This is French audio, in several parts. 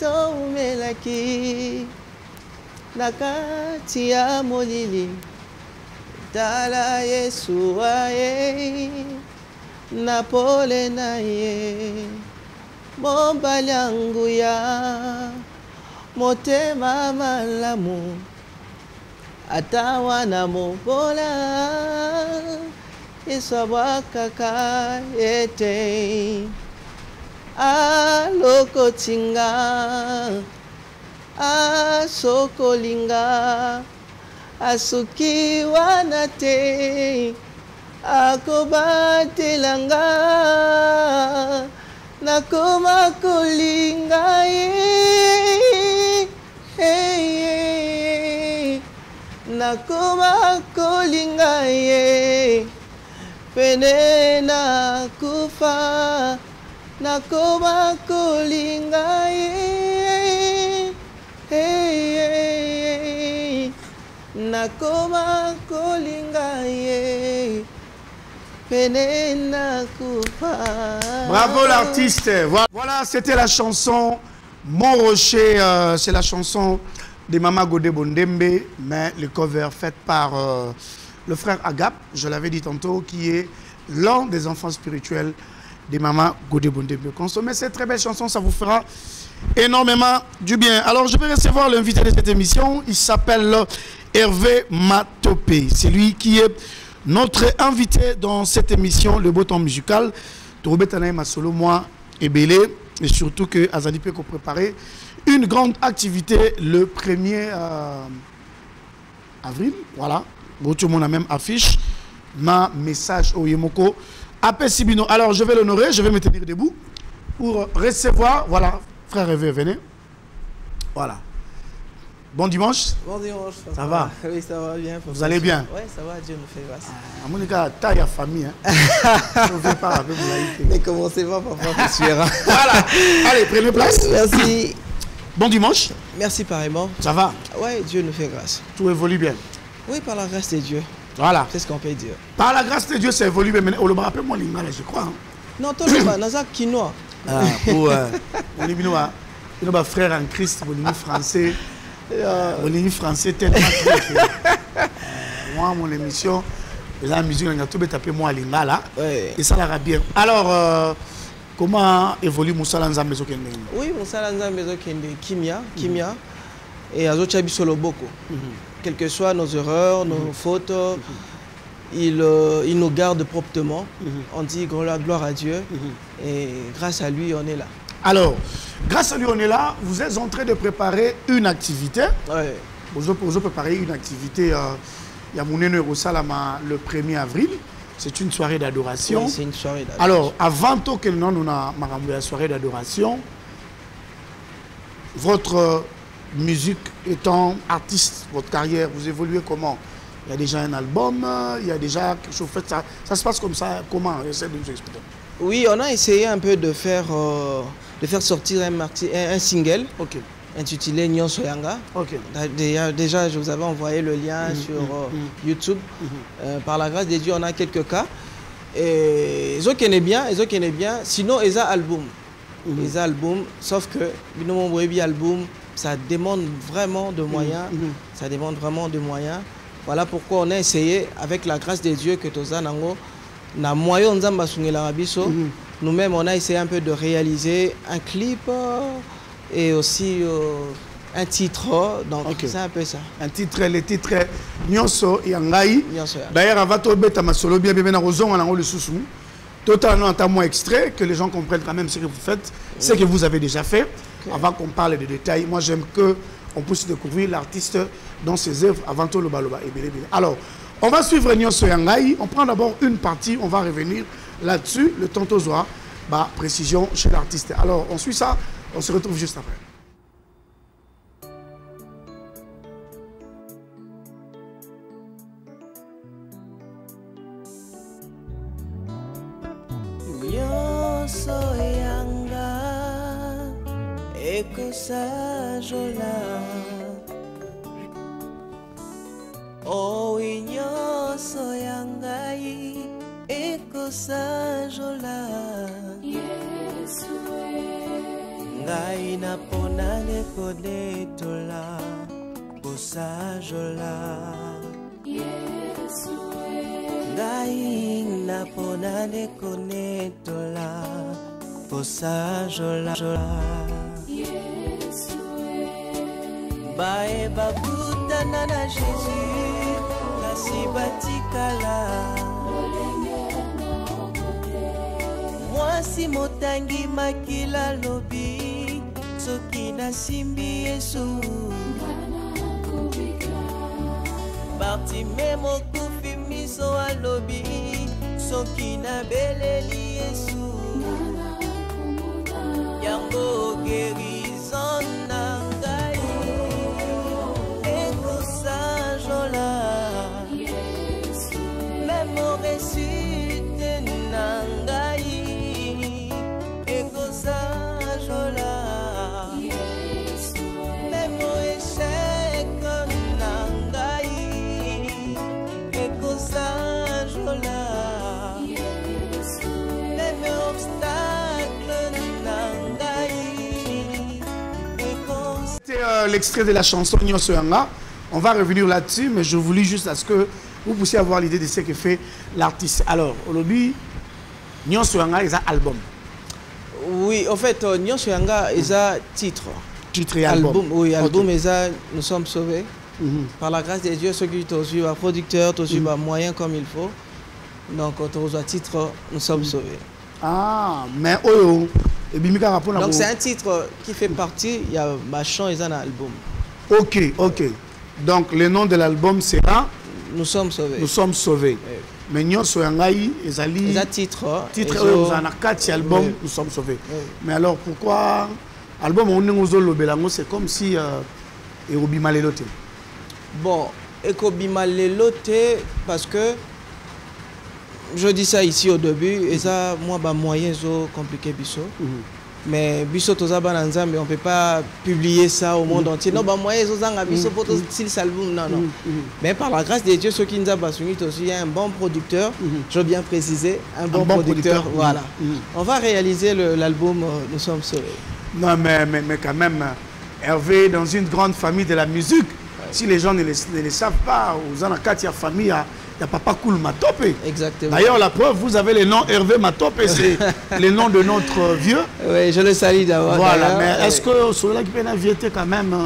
tomelaki na kati ya molili tala Yesu aye na pole na ye mobali yangu ya motema malamu ata wana mobola Yesu abwakaka ete alokotinga asokolinga asuki wana te akobatelanga nakoma kolinga ye nakoma kolinga ye pene na kufa nakoma kolinga ye nakoma kolinga ye pene na kufa. Bravo l'artiste. Voilà, c'était la chanson Mon Rocher. C'est la chanson de Mama Godé Bondembe, mais le cover fait par le frère Agap, je l'avais dit tantôt, qui est l'un des enfants spirituels de Mama Godé Bondembe. Consommez cette très belle chanson, ça vous fera énormément du bien. Alors, je vais recevoir l'invité de cette émission. Il s'appelle Hervé Matopé. C'est lui qui est notre invité dans cette émission, Le Beau Temps Musical. Tourobetanaï Masolo, moi et Belé. Et surtout que Azali peut préparer une grande activité le 1er avril. Voilà. Tout le monde a même affiche. Ma message au Yemoko. Apé Sibino. Alors, je vais l'honorer. Je vais me tenir debout pour recevoir. Voilà. Frère Hervé, venez. Voilà. Bon dimanche. Bon dimanche. Ça va? Oui, ça va bien. Vous allez bien? Oui, ça va, Dieu nous fait grâce. À mon égard, taille à famille. Je ne vais pas avec vous. Mais commencez pas, papa, tu verras. Voilà. Allez, prenez place. Merci. Bon dimanche. Merci pareillement. Ça va? Oui, Dieu nous fait grâce. Tout évolue bien. Oui, par la grâce de Dieu. Voilà. C'est ce qu'on peut dire. Par la grâce de Dieu, ça évolue bien. On le rappelle moi l'ingala, je crois. Hein. Non, toi, le Nazak Kinois. Pour nos frères en Christ, mon français. Mon français tellement moi, mon émission, la musique, on a tout tapé moi à l'ingala. Et ça l'a bien. Alors, comment évolue Moussa Lanza Mezo Kende? Oui, Moussa Lanza Mezo Kende, Kimia. Et Azochabi Soloboko. Quelles que soient nos erreurs, nos fautes, il nous garde proprement. On dit gloire à Dieu. Et grâce à lui, on est là. Alors, grâce à lui, on est là. Vous êtes en train de préparer une activité. Oui. Vous préparez une activité. Il y a mon éneu au Salama le 1er avril. C'est une soirée d'adoration. Oui, c'est une soirée d'adoration. Alors, avant tout que nous avons la soirée d'adoration, votre musique étant artiste, votre carrière, vous évoluez comment? Il y a déjà un album, il y a déjà quelque chose fait. Ça se passe comme ça, comment? Essayez de nous expliquer. Oui, on a essayé un peu de faire sortir un single intitulé Nyon Soyanga. Déjà, je vous avais envoyé le lien sur YouTube. Par la grâce de Dieu, on a quelques cas. Et ils ont bien. Sinon, ils ont album. Ils ont album, sauf que mon album, ça demande vraiment de moyens. Ça demande vraiment de moyens. Voilà pourquoi on a essayé, avec la grâce de Dieu, que Toza Nango, nous-mêmes, on a essayé un peu de réaliser un clip et aussi un titre. Donc, c'est un peu ça. Un titre, le titre Nyonso Yangai. D'ailleurs, avant de mettre ma solo bien bien on le sous-sous. Totalement en moins extrait, que les gens comprennent quand même ce que vous faites, ce que vous avez déjà fait. Avant qu'on parle des détails, moi j'aime qu'on puisse découvrir l'artiste dans ses œuvres avant tout le baloba. Alors, on va suivre Nyonso Yangai. On prend d'abord une partie, on va revenir là-dessus. Le temps Tozoa, précision chez l'artiste. Alors, on suit ça, on se retrouve juste après. Nyonso Yanga, Ekosa Jola. Oh, Nyonso Yangai, Ekosa Jola. Ngai na ponane konetola posajola Ngai na ponane konetola posajola Bae bakutana na Jésus kasi batikala Mwasi motangi makila lobi soki na simbi Yesu Bartime mokufi miso alobi soki na beleli Yesu Yango guérison na ngai ekosajola Memo resute na ngai ekosajola Memo échec na ngai ekosajola Memo obstacle na ngai ekosajola C'était l'extrait de la chanson Nyonso Yanga. On va revenir là-dessus, mais je voulais juste à ce que vous puissiez avoir l'idée de ce que fait l'artiste. Alors, au lobby, Nyonso Yanga est un album. Oui, en fait, Nyonso Yanga est un titre. Titre et album. Oui, album est un Nous sommes sauvés. Par la grâce de Dieu, ceux qui ont eu un producteur, ont eu un moyen comme il faut. Donc, quand on a un titre, Nous sommes sauvés. Ah, mais oh, donc c'est un titre qui fait partie, il y a ma chant et un album. Ok, ok. Donc le nom de l'album sera Nous sommes sauvés. Nous sommes sauvés. Oui. Mais Nyonso Yangai, ils allaient. un titre. Titre, vous en avez 4 albums, oui. Nous sommes sauvés. Oui. Mais alors pourquoi album on est c'est comme si Erobima Lelote. Bon, Erobima Lelote parce que je dis ça ici au début, et ça, moi, bah, moyen, c'est compliqué, Bisso. Mais Bisso, mais on ne peut pas publier ça au monde entier. Non, bah, moyen, c'est Bisso, pour style album, non, non. Mais par la grâce de Dieu, ceux qui nous ont aussi, il y a un bon producteur, je veux bien préciser, un bon producteur, voilà. On va réaliser l'album Nous sommes sauvés. Non, mais quand même, Hervé, dans une grande famille de la musique, si les gens ne le savent pas, aux Anakatia famille, il y a Papa Cool Matope. Exactement. D'ailleurs, la preuve, vous avez le nom Hervé Matope, c'est le nom de notre vieux. Oui, je le salue d'abord. Voilà, mais est-ce que celui-là qui peut inviter quand même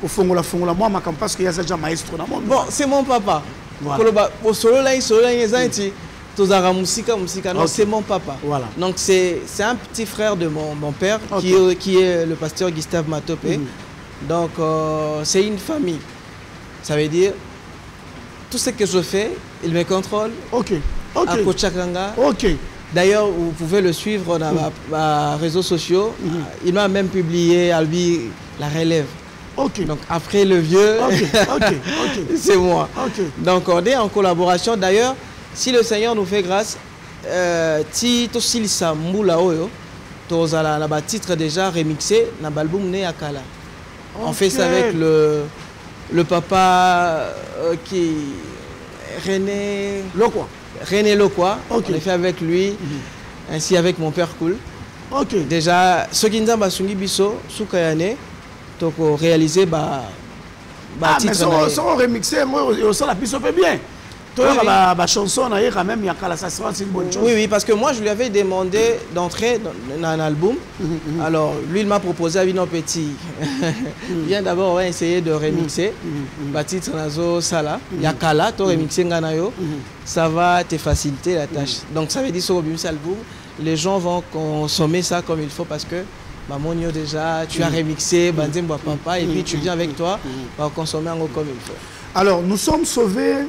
au Fongola, moi, je pense qu'il y a déjà maestro dans le monde. Bon, c'est mon papa. Voilà. Au solo là, c'est mon papa. Voilà. Donc c'est un petit frère de mon père qui est le pasteur Gustave Matope. Donc c'est une famille. Ça veut dire tout ce que je fais, il me contrôle. Ok. À Kochakanga. Ok. D'ailleurs, vous pouvez le suivre dans les réseaux sociaux. Il m'a même publié à lui la relève. Ok. Donc après le vieux, c'est moi. Ok. Donc on est en collaboration. D'ailleurs, si le Seigneur nous fait grâce, si tu as Samboula Oyo, tu as un titre déjà remixé, dans l'album Né Akala. On fait ça avec le papa qui René Lokwa. René Lokwa. On l'a fait avec lui, ainsi avec mon père Cool. Déjà, ce qui nous a fait biso, Soukayane, donc réalisé titre. Mais si on remixé, ça la piste fait bien. La chanson, quand même, ça sera une bonne chose. Oui, parce que moi, je lui avais demandé d'entrer dans un album. Alors, lui, il m'a proposé à Vino Petit. Viens d'abord, on va essayer de remixer. Titre Nazo Sala. Yakala, tu remixé Nganayo. Ça va te faciliter la tâche. Donc, ça veut dire sur le album, les gens vont consommer ça comme il faut parce que Monio déjà, tu as remixé, Banzembo Papa, et puis tu viens avec toi, on va consommer comme il faut. Alors, nous sommes sauvés.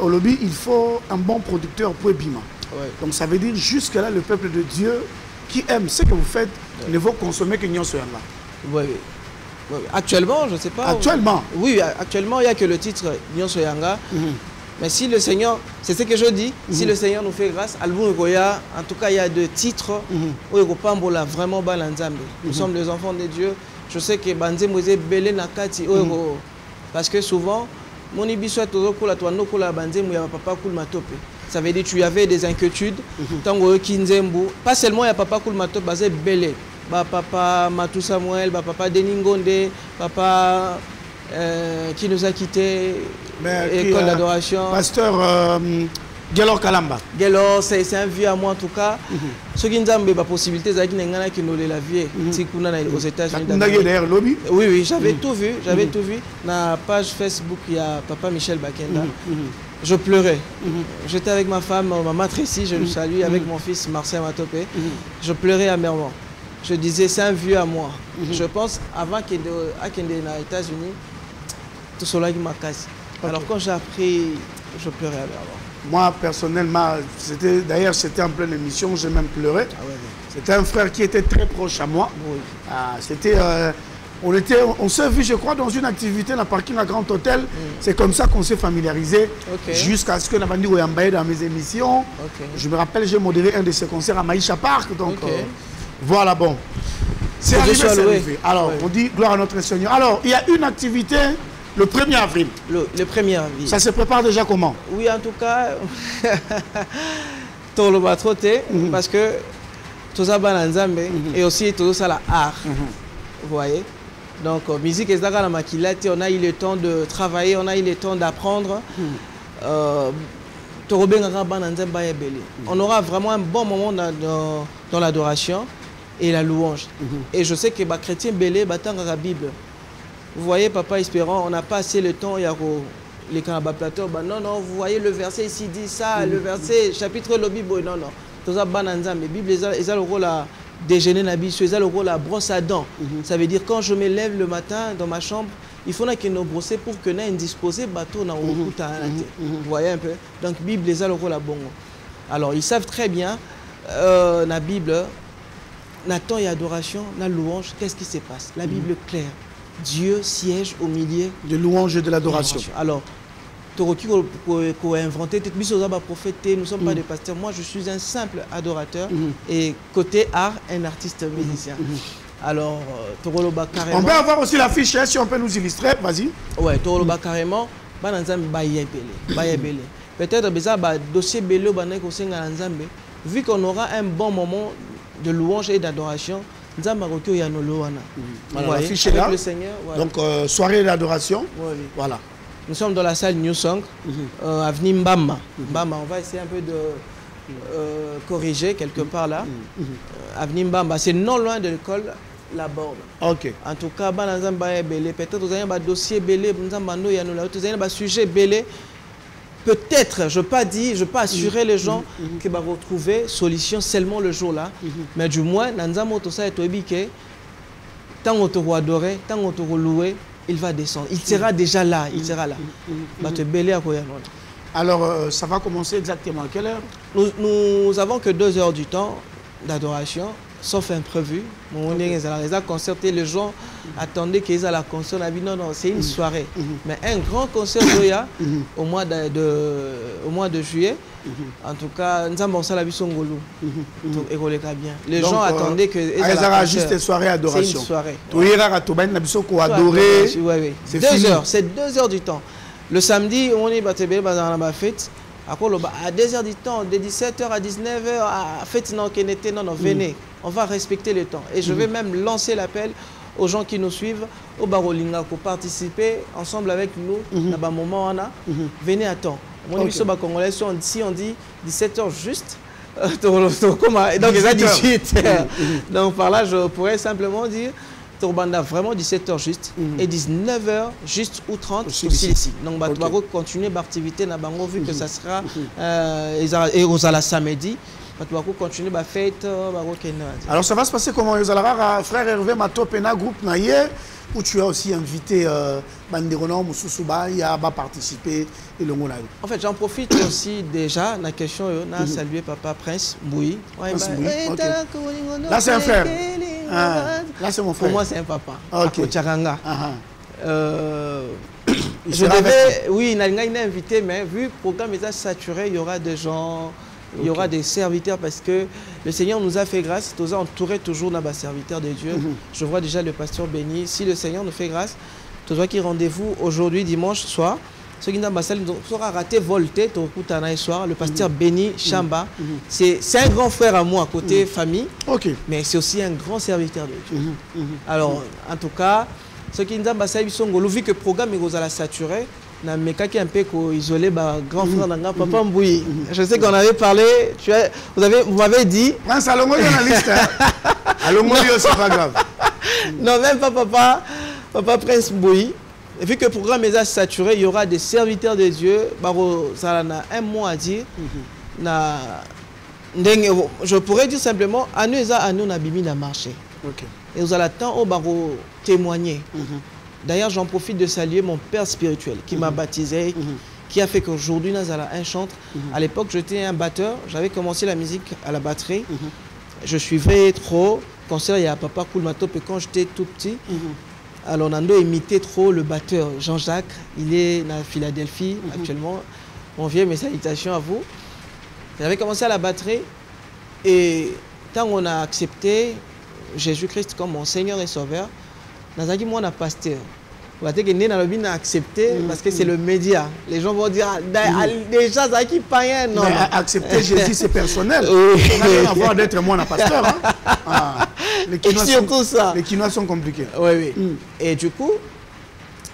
Au lobby, il faut un bon producteur pour Ebima. Donc ça veut dire jusque-là, le peuple de Dieu qui aime ce que vous faites ne va consommer que Nyonso Yanga. Oui. Actuellement, je ne sais pas. Actuellement? Oui, actuellement, il n'y a que le titre Nyonso Yanga. Mais si le Seigneur, c'est ce que je dis, si le Seigneur nous fait grâce, en tout cas, il y a deux titres où il n'y a vraiment pas l'ensemble. Nous sommes des enfants de Dieu. Je sais que Banze Moïse Belé Nakati, parce que souvent, mon ibiso tozokola toanokola banzemu ya papa Cool Matope. Ça veut dire que tu avais des inquiétudes. Tango Kinzembu, pas seulement ya papa Cool Matope, basé belé. papa Matou Samuel, papa Denis Ngonde, papa qui nous a quittés, école d'adoration. Pasteur Gelor Kalamba. Gelor, c'est un vieux à moi en tout cas. Ce qui nous a la possibilité, c'est qu'il nous la vie aux États-Unis. Oui, oui, j'avais tout vu. J'avais tout vu. Dans la page Facebook, il y a papa Michel Bakenda. Je pleurais. J'étais avec ma femme, maman Tracy, je le salue, avec mon fils Marcel Matopé. Je pleurais amèrement. Je disais, c'est un vieux à moi. Je pense, avant qu'il soit aux États-Unis, tout cela qui m'a cassé. Alors quand j'ai appris, je pleurais amèrement. Moi, personnellement, d'ailleurs, c'était en pleine émission, j'ai même pleuré. C'était un frère qui était très proche à moi. On s'est vu, je crois, dans une activité dans le parking à Grand Hôtel. C'est comme ça qu'on s'est familiarisé jusqu'à ce que Nabandi Oyambaye dans mes émissions. Je me rappelle, j'ai modéré un de ses concerts à Maïcha Park. Donc, voilà, bon. C'est arrivé. Alors, on dit gloire à notre Seigneur. Alors, il y a une activité le 1er avril. Le 1er avril. Ça se prépare déjà comment? Oui, en tout cas, tout le batroté, parce que tout ça va dans Zambé et aussi tout ça la art. Vous voyez? Donc, musique et la maquillette, on a eu le temps de travailler, on a eu le temps d'apprendre. On aura vraiment un bon moment dans l'adoration et la louange. Et je sais que les chrétiens belé battent la Bible. Vous voyez, papa espérant, on n'a pas assez le temps, il y a les plateaux. Non, non, vous voyez le verset ici dit ça, le verset, chapitre le Bible, non, non. Tout ça, la Bible, ils ont le rôle à déjeuner, ils ont le rôle à brosse à dents. Ça veut dire, quand je me lève le matin dans ma chambre, il faut que nous brosser pour que nous disposer bateau dans le Vous voyez un peu? Donc, Bible, ils ont le rôle à bon. Alors, ils savent très bien, la Bible, na temps et adoration, na louange, qu'est-ce qui se passe? La Bible claire. Dieu siège au milieu de louange et de l'adoration. Alors, Toroki pour inventer, nous sommes pas prophètes, nous ne sommes pas des pasteurs. Moi, je suis un simple adorateur et côté art, un artiste musicien. Alors, Toroloba carrément. On peut avoir aussi l'affiche, si on peut nous illustrer, vas-y. Ouais, Toroloba carrément, peut-être que dossier belé vu qu'on aura un bon moment de louange et d'adoration. Voilà, l'affiche est là. Le Seigneur, voilà. Donc, soirée d'adoration. Voilà. Nous sommes dans la salle New Song, avenue Mbamba. Mbamba. On va essayer un peu de corriger quelque part là. Avenue Mbamba, c'est non loin de l'école La Borne. Ok. En tout cas, peut-être vous avez un dossier belé, vous avez un sujet belé. Peut-être, je ne peux pas dire, je ne peux pas assurer les gens qu'ils vont retrouver solution seulement le jour-là. Mais du moins, tant qu'on te adorer, tant qu'on te louer, il va descendre. Il sera déjà là. Il sera là. Alors, ça va commencer exactement à quelle heure? Nous avons que 2 heures du temps d'adoration, sauf imprévu. Les concertés, les gens attendaient qu'ils aient la concert. On a dit non, non, c'est une soirée. Mais un grand concert au mois de juillet, en tout cas, nous avons ça la vie Songolo. Les gens attendaient que ça juste une soirée d'adoration. C'est une soirée. C'est 2 heures, c'est 2 heures du temps. Le samedi, on est dans la fête. À 2 heures du temps, de 17h à 19h, à fête non, venez. On va respecter le temps. Et je vais même lancer l'appel aux gens qui nous suivent, au Barolinga, pour participer ensemble avec nous dans un moment. Venez à temps. Si on dit 17h juste, donc il y a 18. Donc par là, je pourrais simplement dire vraiment 17h juste et 19h juste ou 30 ici. Donc on va continuer l'activité vu que ça sera et aux la samedi. Continuer la fête. Alors ça va se passer comment? Frère Hervé Matopena, groupe Naye, où tu as aussi invité Banderona Moussousouba, il a participé. En fait, j'en profite aussi déjà, la question, on a salué Papa Prince Mboui. Là, c'est un frère. Là, c'est mon frère. Pour moi, c'est un papa. Ok. Je devais, oui, il a invité, mais vu le programme est saturé, il y aura des gens. Il y aura des serviteurs parce que le Seigneur nous a fait grâce. Nous a entouré toujours dans les serviteurs de Dieu. Je vois déjà le pasteur béni. Si le Seigneur nous fait grâce, tu vois qu'il rendez-vous aujourd'hui dimanche soir Ce qui n'a pas raté volté, soir, le pasteur Béni Chamba. C'est un grand frère à moi, côté famille. Mais c'est aussi un grand serviteur de Dieu. Alors, en tout cas, ce qui n'a pas vu que le programme est saturé. Mais qui un peu isolé, grand frère d'Anga, Papa Mbouyi. Je sais qu'on avait parlé, vous m'avez dit. Prince Alongo journaliste. Alongo, c'est pas grave. Non, même pas Papa Prince Mbouyi. Et vu que le programme est saturé, il y aura des serviteurs de Dieu. Ça a un mot à dire. Je pourrais dire simplement, à nous, on a bimi dans le marché. Et vous allez attendre témoigner. D'ailleurs, j'en profite de saluer mon père spirituel qui m'a baptisé, qui a fait qu'aujourd'hui, nous avons un chantre. À l'époque, j'étais un batteur. J'avais commencé la musique à la batterie. Je suivais trop. Concert, il y a Papa Koulmatop et quand j'étais tout petit. Alors, on a imité trop le batteur Jean-Jacques. Il est à Philadelphie actuellement. Mon vieux, mes salutations à vous. J'avais commencé à la batterie. Et tant qu'on a accepté Jésus-Christ comme mon Seigneur et Sauveur, Nazaki moi na pasteur. On va dire que nous a accepté parce que c'est le média. Les gens vont dire déjà Zaki païen non. Mais accepter Jésus c'est personnel. On n'a rien à voir d'être moi na pasteur. Les Quinois sont compliqués. Oui. Et du coup,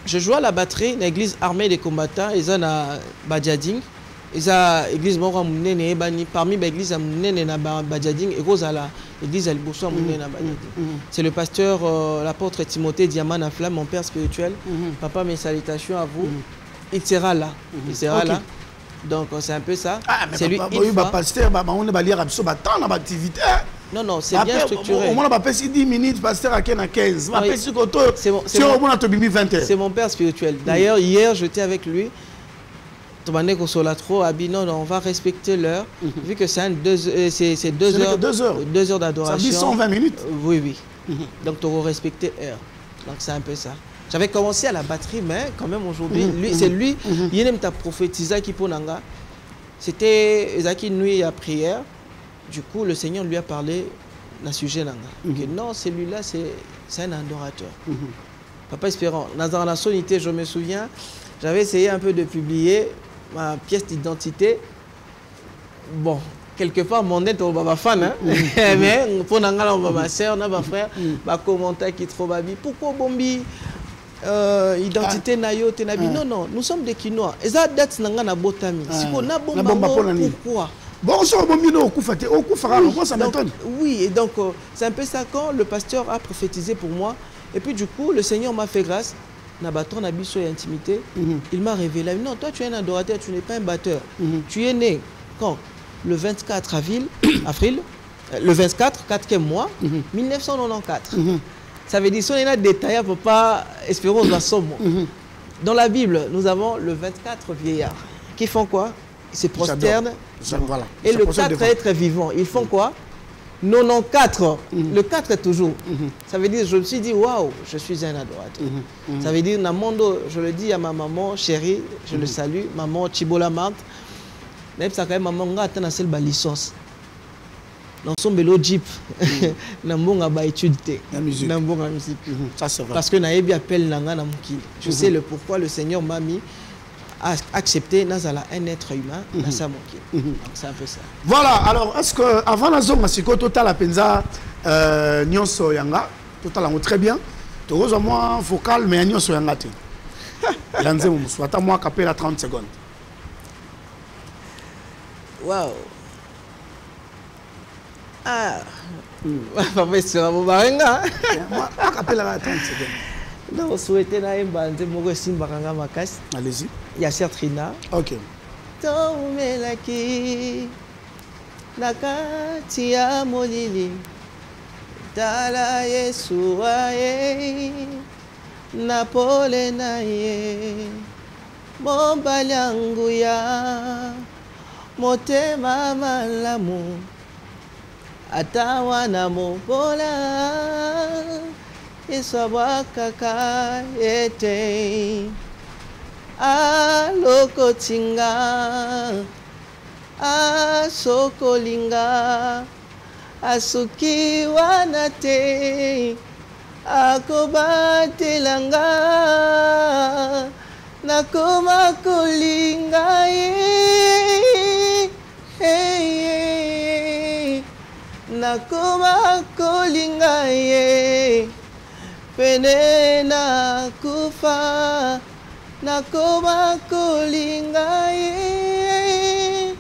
je jouais à la batterie dans l'église armée des combattants. Ils ont à Badjading. Ils ont l'église Mora Mounene parmi l'église Mounene na Badjading et Rosala. L'église Aliboussoua Mounene na Badjading. C'est le pasteur, l'apôtre Timothée Diamant à Flamme, mon père spirituel. Papa, mes salutations à vous. Il sera là. Il sera là. Donc c'est un peu ça. C'est lui. Pasteur, on va lire absolument activité. Non, c'est bien structuré. Au moins, on va passer 10 minutes, pasteur à 15. C'est mon père spirituel. D'ailleurs, hier, j'étais avec lui. Non, on va respecter l'heure, vu que c'est 2 heures d'adoration. Ça dit 120 minutes. Oui. Donc, tu vas respecter l'heure. Donc, c'est un peu ça. J'avais commencé à la batterie, mais quand même aujourd'hui, c'est lui, il aime ta prophétisé qui pour Nanga. C'était Ezaki nuit à prière. Du coup, le Seigneur lui a parlé d'un sujet Nanga. Non, celui-là, c'est un adorateur. Papa Espérant, dans la sonité, je me souviens, j'avais essayé un peu de publier ma pièce d'identité. Bon, quelque part, mon net, on va fan, hein? Mais pour Nanga, on va ma soeur, on va frère, ma commentaire qui trop babi. Pourquoi Bombi identité nayo tenabi? Non, nous sommes des Quinois. Et ça date Nanga na botami. Si on a bomba, pourquoi? Bon, ça m'étonne. Oui, et donc c'est un peu ça quand le pasteur a prophétisé pour moi. Et puis du coup, le Seigneur m'a fait grâce. Nabaton Abisso et intimité. Il m'a révélé. Non, toi tu es un adorateur, tu n'es pas un batteur. Tu es né quand? Le 24 avril, le 24, 4e mois, 1994. Ça veut dire que si on est détaillé, pour pas espérer dans somme. Dans la Bible, nous avons le 24 vieillards qui font quoi? Ils se prosternent. Voilà. Et le 4 être vivant. Ils font quoi? 94. Le 4 est toujours. Ça veut dire, je me suis dit, waouh, je suis un adorateur. Ça veut dire, Namondo, je le dis à ma maman chérie, je le salue, maman Chibola Marthe. Même ça, quand même, maman, on a atteint la licence. Dans son vélo Jeep, on a étude. La musique. Ça, c'est vrai. Parce que Naïbi appelle Nanga Namouki. Je sais le pourquoi le Seigneur m'a mis à accepter Nazala un être humain dans sa moquille. Donc c'est un peu ça. Voilà, alors est-ce que avant la zone Masiko total la penza nyonso yanga total en très bien. Tu vois moi vocal mais nyonso yanga te. Lanze mo soit moi capé à 30 secondes. Waouh. Papa sera mon barenga. Moi capé à 30 secondes. Non, souhaiter na mbande moko simbakanga makasi. Allez-y. Yasser Trina. OK. Tomelaki nakati ya molili tala Yesu aye napole na ye mombali yangu ya motema malamu ata wana mobola Yesu abwakaka ete alokotinga asokolinga asuki wana te akobatelanga nakoma kolinga ye, nakoma kolinga ye, pene na kufa, nakoma kolinga ye,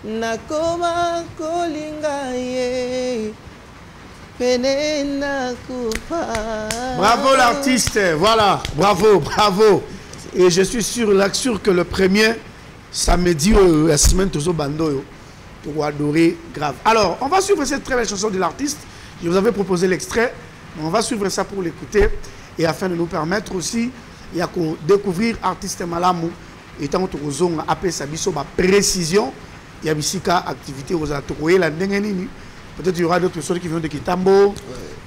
nakoma kolinga ye, pene na kufa. Bravo l'artiste, voilà, bravo, bravo. Et je suis sûr que le premier samedi la semaine Tozo Bando pour adorer grave. Alors, on va suivre cette très belle chanson de l'artiste. Je vous avais proposé l'extrait, mais on va suivre ça pour l'écouter et afin de nous permettre aussi de découvrir l'artiste Malamu et tant que vous avez sa précision, il y a des activités aux ateliers la dengenini. Peut-être qu'il y aura d'autres personnes qui viennent de Kitambo,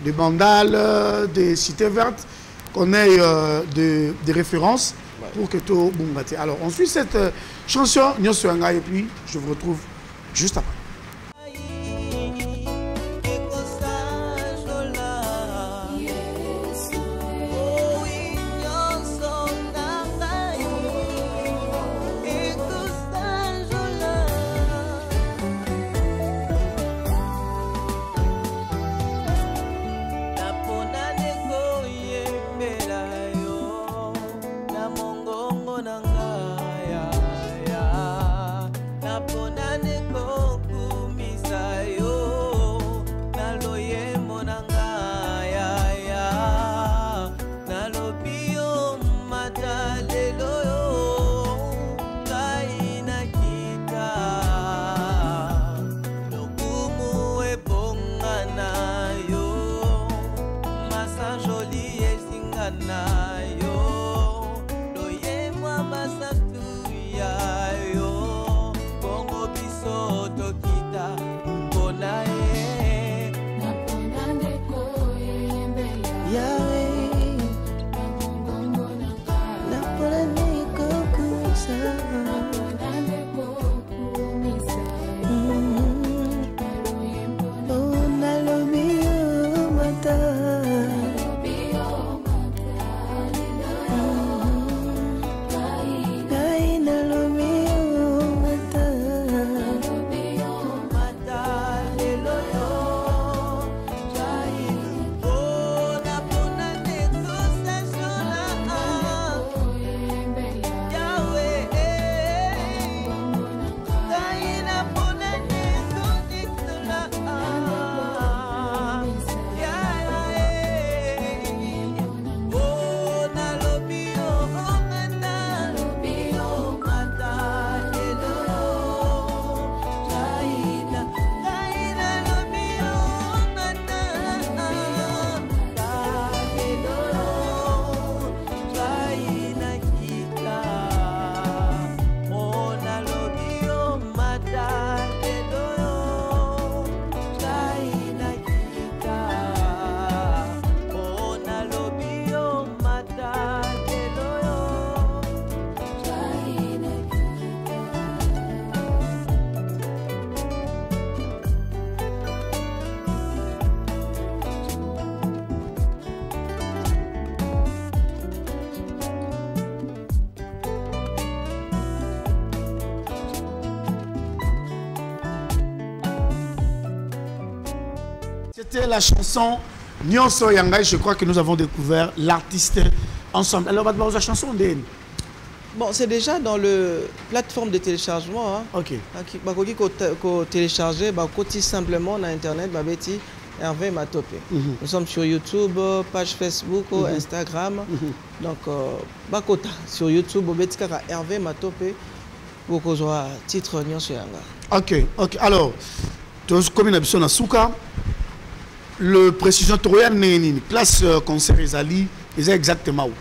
de Bandal, des cités vertes, qu'on ait des références pour que tout bon. Alors, on suit cette chanson, Nyo Soyanga, et puis je vous retrouve juste après. C'était la chanson Nyo Soyanga. Je crois que nous avons découvert l'artiste ensemble. Alors, la chanson d'elle. Bon, c'est déjà dans le plateforme de téléchargement. Hein. Ok. Qui télécharger, simplement sur Internet, Hervé Matopé. Nous sommes sur YouTube, page Facebook, Instagram. Donc, sur YouTube, Hervé Matopé, pour qu'on soit titre Nyo Soyanga. Ok, ok. Alors, comme une habitude à Souka, le précision Troyan place concert Ezali, c'est exactement où?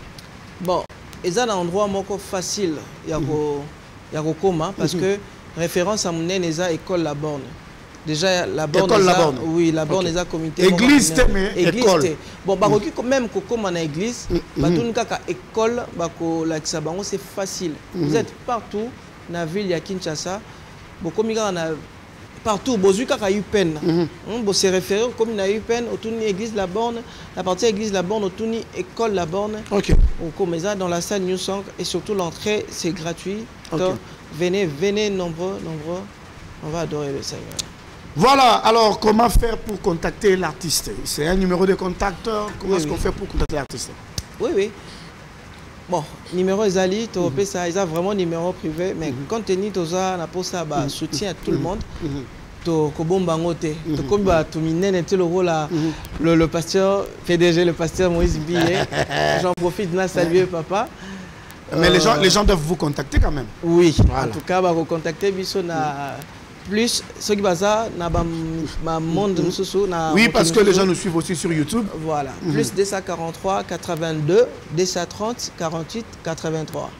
Bon, c'est un endroit facile, il y a parce que référence à mon école La Borne. Déjà, La Borne, oui, La Borne est un comité. Église, mais école. Bon, même comme on a église, école, c'est facile. Vous êtes partout dans la ville de Kinshasa. Comme il y a partout. Bozuka a eu peine. Bon, c'est référé comme il a eu peine. Autour de l'église La Borne, la partie église La Borne, autour de l'école La Borne. Ok. Au dans la salle New Song. Et surtout l'entrée, c'est gratuit. Okay. Donc, venez nombreux. On va adorer le Seigneur. Voilà, alors comment faire pour contacter l'artiste? C'est un numéro de contact. Comment est-ce qu'on fait pour contacter l'artiste? Oui. Bon, numéro Ezali, tu as ça, ils ont vraiment numéro privé, mais compte tenu de ça, on a ça, soutien à tout le monde. Le pasteur PDG, le pasteur Moïse Billet, j'en profite de saluer papa. Mais les gens doivent vous contacter quand même. Oui, voilà. En tout cas, vous contacter plus ce qui va na monde oui, parce que les gens nous suivent aussi sur YouTube. Voilà, plus 243 82 230 48 83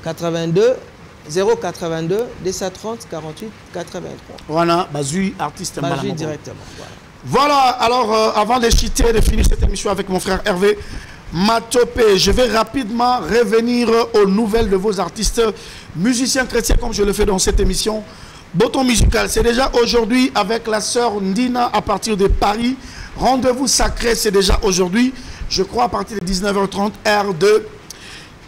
82 082 230 48 83. Voilà, Bazui, artiste Bazui directement. Voilà, alors avant de chuter, de finir cette émission avec mon frère Hervé Matopé, je vais rapidement revenir aux nouvelles de vos artistes musiciens chrétiens comme je le fais dans cette émission. Botton musical, c'est déjà aujourd'hui avec la sœur Ndina à partir de Paris. Rendez-vous sacré, c'est déjà aujourd'hui, je crois à partir de 19h30, heure de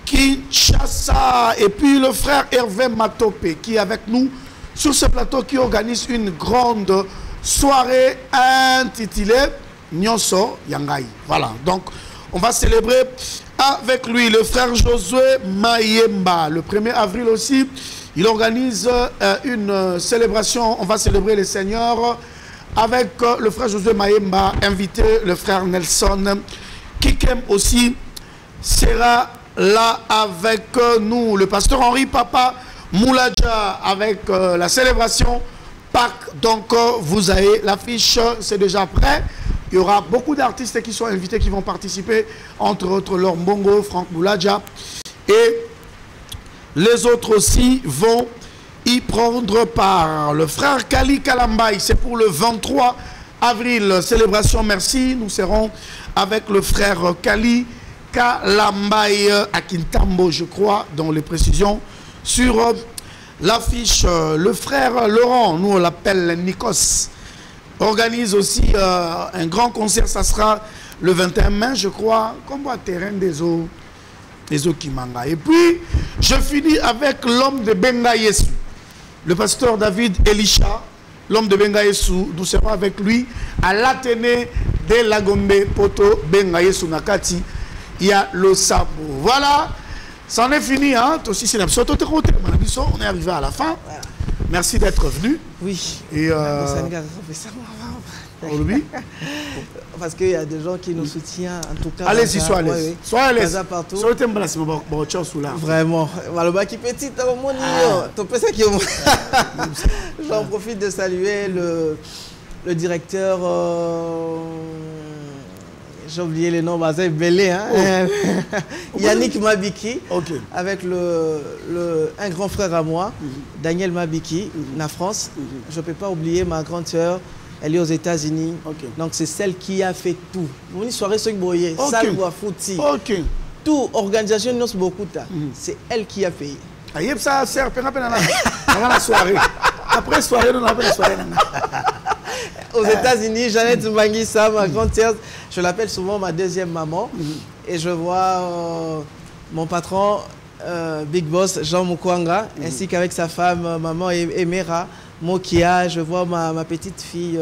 Kinshasa. Et puis le frère Hervé Matopé qui est avec nous sur ce plateau, qui organise une grande soirée intitulée Nyonso Yangai. Voilà, donc on va célébrer avec lui le frère Josué Mayemba. Le 1er avril aussi, il organise une célébration. On va célébrer le Seigneur avec le frère Josué Mayemba, invité le frère Nelson Kikem aussi sera là avec nous. Le pasteur Henri Papa Mouladja avec la célébration Pâques. Donc vous avez l'affiche, c'est déjà prêt. Il y aura beaucoup d'artistes qui sont invités, qui vont participer, entre autres Laure Mbongo, Franck Mouladja. Et les autres aussi vont y prendre part. Le frère Kali Kalambaï, c'est pour le 23 avril. Célébration, merci. Nous serons avec le frère Kali Kalambaï à Kintambo, je crois, dans les précisions sur l'affiche. Le frère Laurent, nous on l'appelle Nikos, organise aussi un grand concert. Ça sera le 21 mai, je crois, comme à terrain des eaux Kimanga. Et puis, je finis avec l'homme de Benga Yesu, le pasteur David Elisha, l'homme de Benga Yesu. Nous serons avec lui à l'Athénée de Lagombe, Poto, Benga Yesu Nakati, il y a le Sabo. Voilà, c'en est fini. Hein? On est arrivé à la fin. Merci d'être venu. Oui. Et parce qu'il y a des gens qui nous soutiennent, en tout cas. Allez-y, soyez à l'aise. Soyez à l'aise. Vraiment. J'en profite de saluer le directeur. J'ai oublié les noms, c'est Belé, hein? Yannick Mabiki, avec un grand frère à moi, Daniel Mabiki, la France. Je ne peux pas oublier ma grande sœur, elle est aux États-Unis. Donc c'est celle qui a fait tout. Une soirée sur Boye, salle ou à Fouti. Tout, organisation, nous beaucoup. C'est elle qui a payé. Ça sert la soirée. Après soirée, on appelle la soirée. Aux États-Unis, Jeannette Mbangissa, ma grande sœur, je l'appelle souvent ma deuxième maman. Et je vois mon patron, Big Boss, Jean Mukwanga, ainsi qu'avec sa femme, maman Emera Mokia. Je vois ma petite fille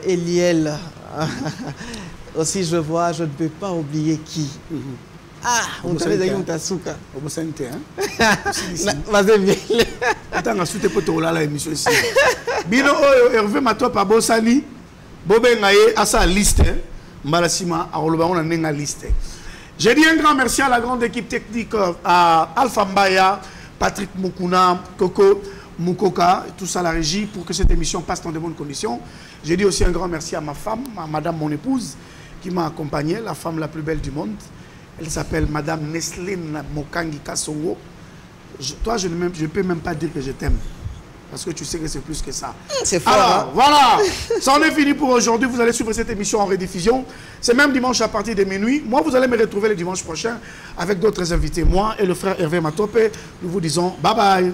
Eliel. Aussi, je vois, je ne peux pas oublier qui. Ah, vous savez d'ailleurs Mutasuka. Vous savez, vas-y bien. Attends, ensuite peut te la émission ici. Bino Hervé Matopé Bosani, Bobengaye à sa liste. Malasima a relevé on a une liste. J'ai dit un grand merci à la grande équipe technique, à Alpha Mbaya, Patrick Mukuna, Coco Mukoka, tout ça la régie pour que cette émission passe dans de bonnes conditions. J'ai dit aussi un grand merci à ma femme, à madame mon épouse, qui m'a accompagné, la femme la plus belle du monde. Elle s'appelle Madame Nesline Mokangi Kasongo. Toi, je ne peux même pas dire que je t'aime. Parce que tu sais que c'est plus que ça. C'est fort. Alors, hein? voilà. Ça en est fini pour aujourd'hui. Vous allez suivre cette émission en rediffusion. C'est même dimanche à partir de minuit. Moi, vous allez me retrouver le dimanche prochain avec d'autres invités. Moi et le frère Hervé Matopé, nous vous disons bye bye.